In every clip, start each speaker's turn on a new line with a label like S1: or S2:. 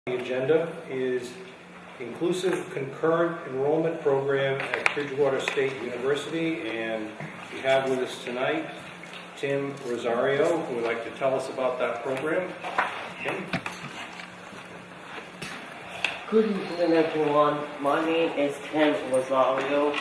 S1: The agenda is Inclusive Concurrent Enrollment Program at Bridgewater State University, and we have with us tonight Tim Rosario, who would like to tell us about that program. Tim?
S2: Good evening, everyone. My name is Tim Rosario,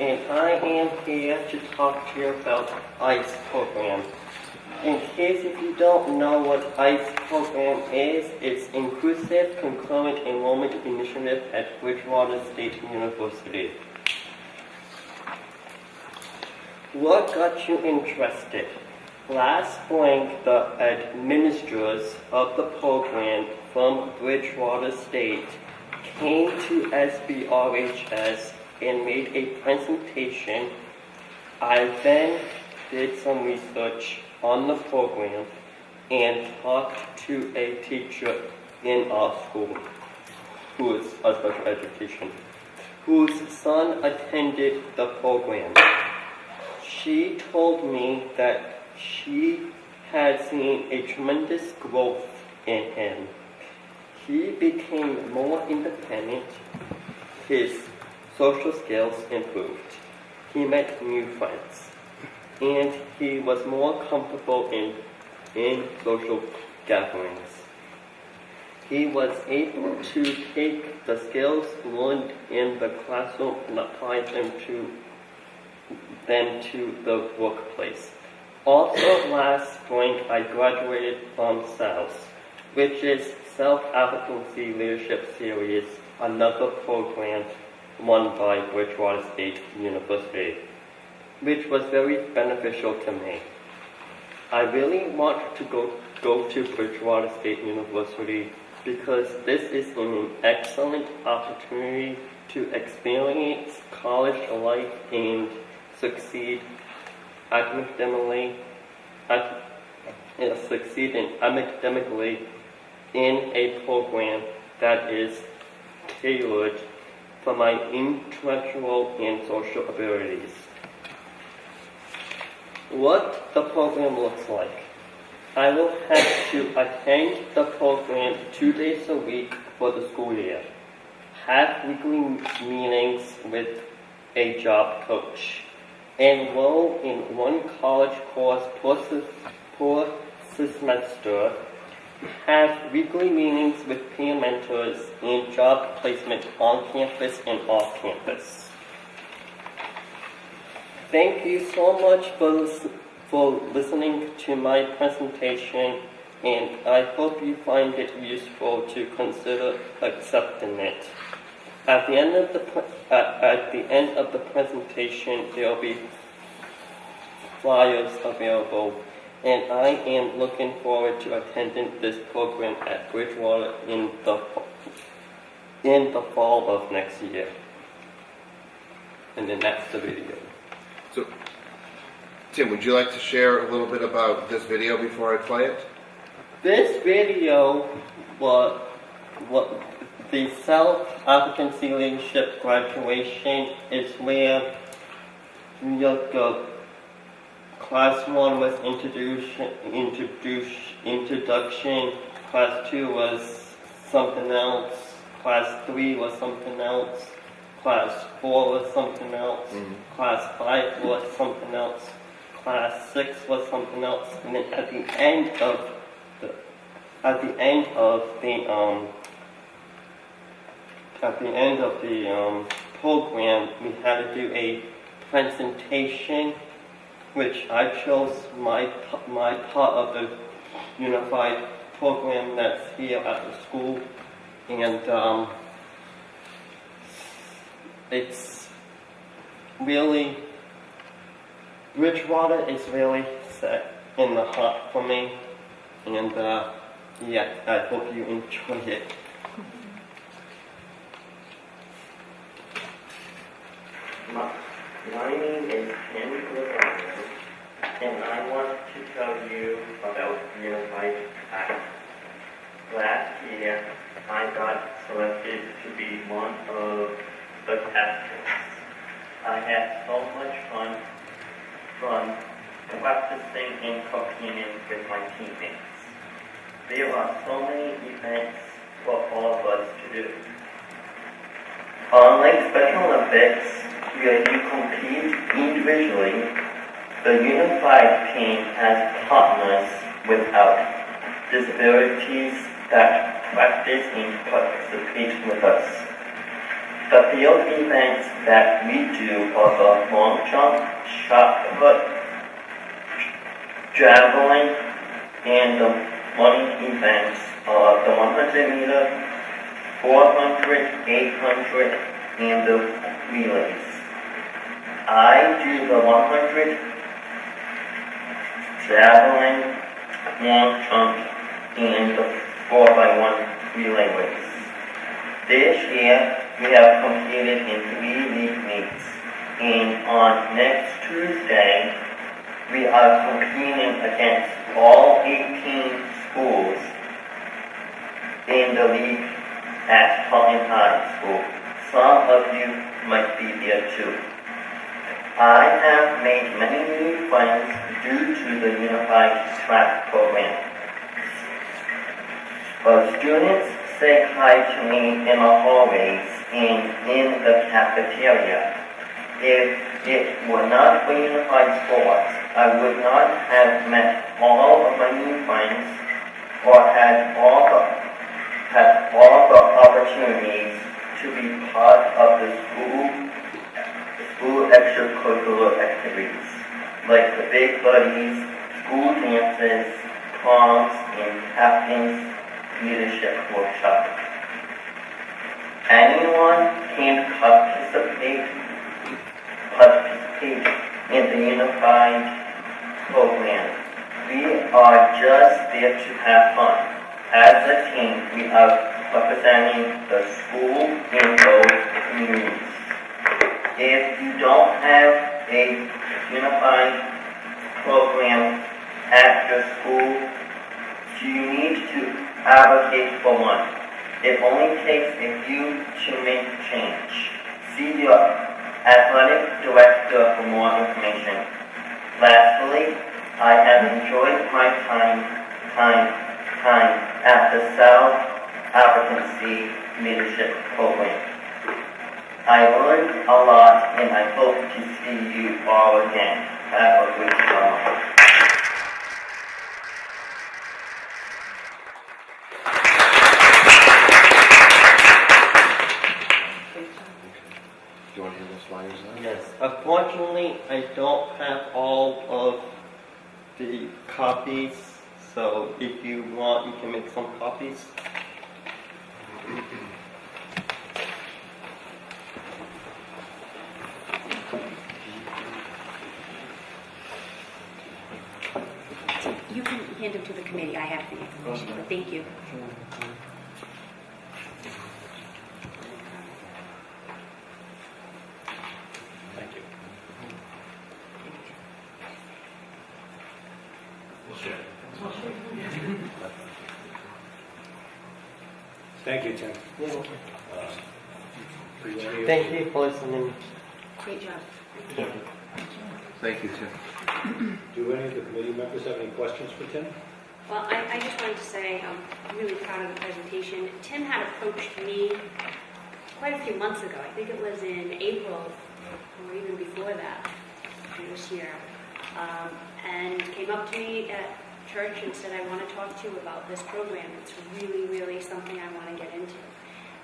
S2: and I am here to talk to you about ICE program. In case if you don't know what ICE program is, it's Inclusive Concurrent Enrollment Initiative at Bridgewater State University. What got you interested? Last spring, the administrators of the program from Bridgewater State came to SBRHS and made a presentation. I then did some research on the program and talked to a teacher in our school who is a special education, whose son attended the program. She told me that she had seen a tremendous growth in him. He became more independent, his social skills improved, he met new friends, and he was more comfortable in social gatherings. He was able to take the skills learned in the classroom and apply them to the workplace. Also last spring, I graduated from SALS, which is Self-Advocacy Leadership Series, another program run by Bridgewater State University, which was very beneficial to me. I really want to go to Bridgewater State University because this is an excellent opportunity to experience college life and succeed academically in a program that is tailored for my intellectual and social abilities. What the program looks like. I will have to attend the program 2 days a week for the school year, have weekly meetings with a job coach, enroll in one college course per semester, have weekly meetings with peer mentors, and job placement on campus and off campus. Thank you so much for listening to my presentation, and I hope you find it useful to consider accepting it. At the end of the presentation, there will be flyers available, and I am looking forward to attending this program at Bridgewater in the fall of next year. And then that's the video.
S3: So, Tim, would you like to share a little bit about this video before I play it?
S2: This video was the Self-Advocacy Leadership graduation is where Class 1 was introduction, Class 2 was something else, Class 3 was something else, Class 4 was something else, Class 5 was something else, Class 6 was something else, and then at the end of the program, we had to do a presentation, which I chose my part of the unified program that's here at the school, and it's really, Bridgewater is really set in the heart for me, and yeah, I hope you enjoy it.
S4: My name is Tim Rosario, and I want to tell you about Unified Act. Last year, I got selected to be one of the testers. I had so much fun practicing and competing with my teammates. There are so many events for all of us to do. Unlike Special Olympics, where you compete individually, the unified team has partners without disabilities that practice and participate with us. The field events that we do are the long jump, shot put, javelin, and the morning events are the 100 meter, 400, 800, and the relays. I do the 100, javelin, long jump, and the 4x1 relay race. This year, we have competed in 3 league meets, and on next Tuesday, we are competing against all 18 schools in the league at Taunton High School. Some of you might be there too. I have made many new friends due to the Unified Track program. Students say hi to me in the hallways and in the cafeteria. If it were not for Unified Sports, I would not have met all of my new friends or had all the opportunities to be part of the school extracurricular activities, like the Big Buddies, school dances, proms, and captain's leadership workshop. Anyone can participate in the Unified program. We are just there to have fun. As a team, we are representing the school in those communities. If you don't have a Unified program at your school, you need to advocate for one. It only takes a few to make change. See your athletic director for more information. Lastly, I have enjoyed my time at the South Advocacy Leadership Program. I learned a lot, and I hope to see you all again. Have a good summer.
S3: Do you want to hear those flyers now?
S2: Yes, unfortunately, I don't have all of the copies, so if you want, you can make some copies.
S5: You can hand them to the committee. I have the information, but thank you.
S1: Thank you. Thank you, Tim.
S2: Thank you for listening.
S5: Great job.
S3: Thank you, Tim.
S1: Do any of the committee members have any questions for Tim?
S5: Well, I just wanted to say I'm really proud of the presentation. Tim had approached me quite a few months ago. I think it was in April or even before that this year, and came up to me at church and said, I want to talk to you about this program. It's really, really something I want to get into.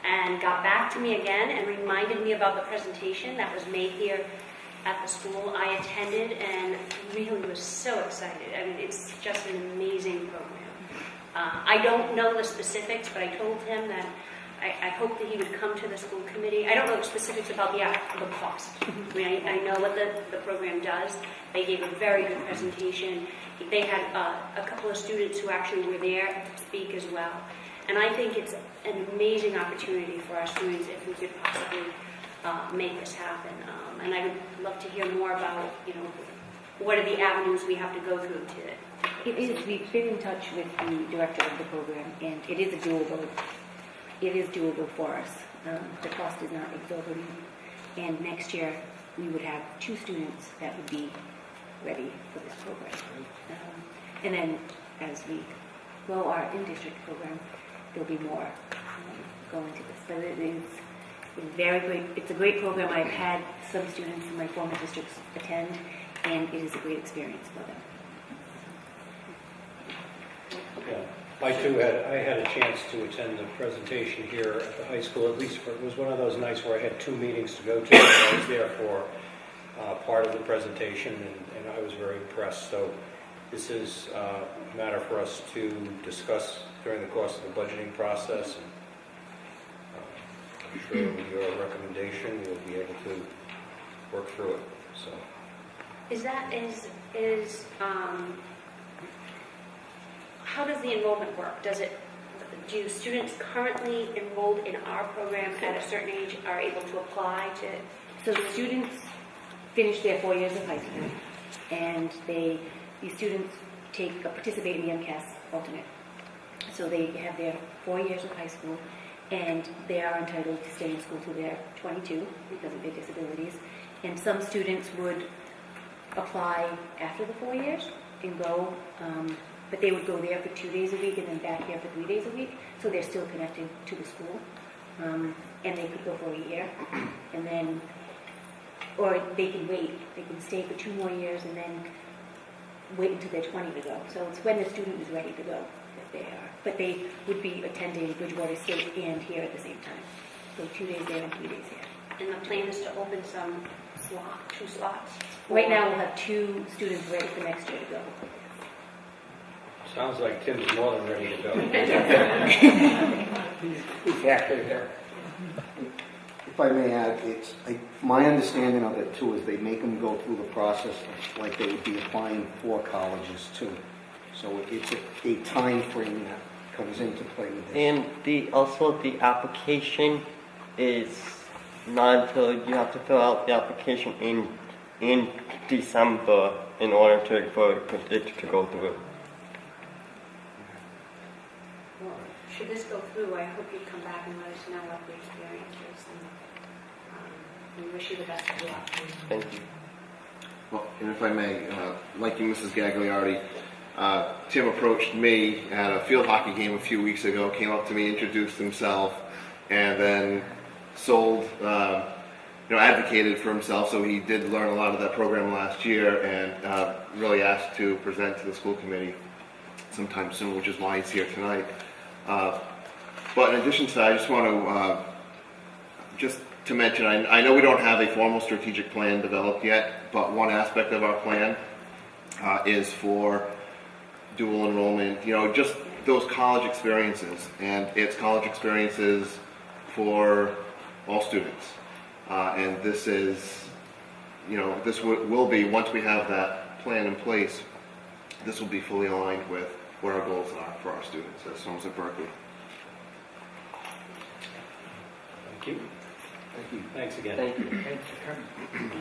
S5: And got back to me again and reminded me about the presentation that was made here at the school I attended, and really was so excited. I mean, it's just an amazing program. I don't know the specifics, but I told him that I hope that he would come to the school committee. I don't know the specifics about the cost. I mean, I know what the program does. They gave a very good presentation. They had a couple of students who actually were there to speak as well. And I think it's an amazing opportunity for our students if we could possibly make this happen. And I would love to hear more about, what are the avenues we have to go through to.
S6: It is. We've been in touch with the director of the program, and it is doable. It is doable for us. The cost is not exorbitant, and next year we would have 2 students that would be ready for this program. And then as we grow our in-district program, there'll be more go into this. But it is very great. It's a great program. I've had some students in my former districts attend, and it is a great experience for them.
S1: Yeah. I had a chance to attend the presentation here at the high school. At least it was one of those nights where I had 2 meetings to go to. And I was there for part of the presentation, and I was very impressed. So this is a matter for us to discuss during the course of the budgeting process. And I'm sure with your recommendation, we'll be able to work through it. So.
S5: How does the enrollment work? Do students currently enrolled in our program at a certain age are able to apply to?
S6: So the students finish their 4 years of high school, and these students participate in the MCAS alternate. So they have their 4 years of high school, and they are entitled to stay in school till they're 22 because of their disabilities. And some students would apply after the 4 years and go, but they would go there for 2 days a week and then back here for 3 days a week. So they're still connected to the school, and they could go for a year, and then, or they can wait. They can stay for 2 more years and then wait until they're 20 to go. So it's when the student is ready to go that they are. But they would be attending Bridgewater State and here at the same time. So 2 days there and 3 days here.
S5: And the plan is to open two slots.
S6: Right now we'll have 2 students ready for next year to go.
S1: Sounds like Tim's more than ready to go.
S7: He's actually there. If I may add, my understanding of it too is they make them go through the process like they would be applying for colleges too. So it's a time frame that comes into play with this.
S2: And also the application is not until you have to fill out the application in December in order for it to go through.
S5: Well, should this go through, I hope you come back and let us know what the experience is. And we wish you the best of luck.
S2: Thank you.
S3: Well, and if I may, like you, Mrs. Gagliardi, Tim approached me at a field hockey game a few weeks ago, came up to me, introduced himself, and then advocated for himself. So he did learn a lot of that program last year, and really asked to present to the school committee sometime soon, which is why he's here tonight. But in addition to that, I just want to mention, I know we don't have a formal strategic plan developed yet, but one aspect of our plan is for dual enrollment, just those college experiences, and it's college experiences for all students. And this is, this will be, once we have that plan in place, this will be fully aligned with what our goals are for our students at Somerset Berkley.
S1: Thank you.
S7: Thank you.
S1: Thanks again.
S2: Thank you.
S7: Thanks for coming.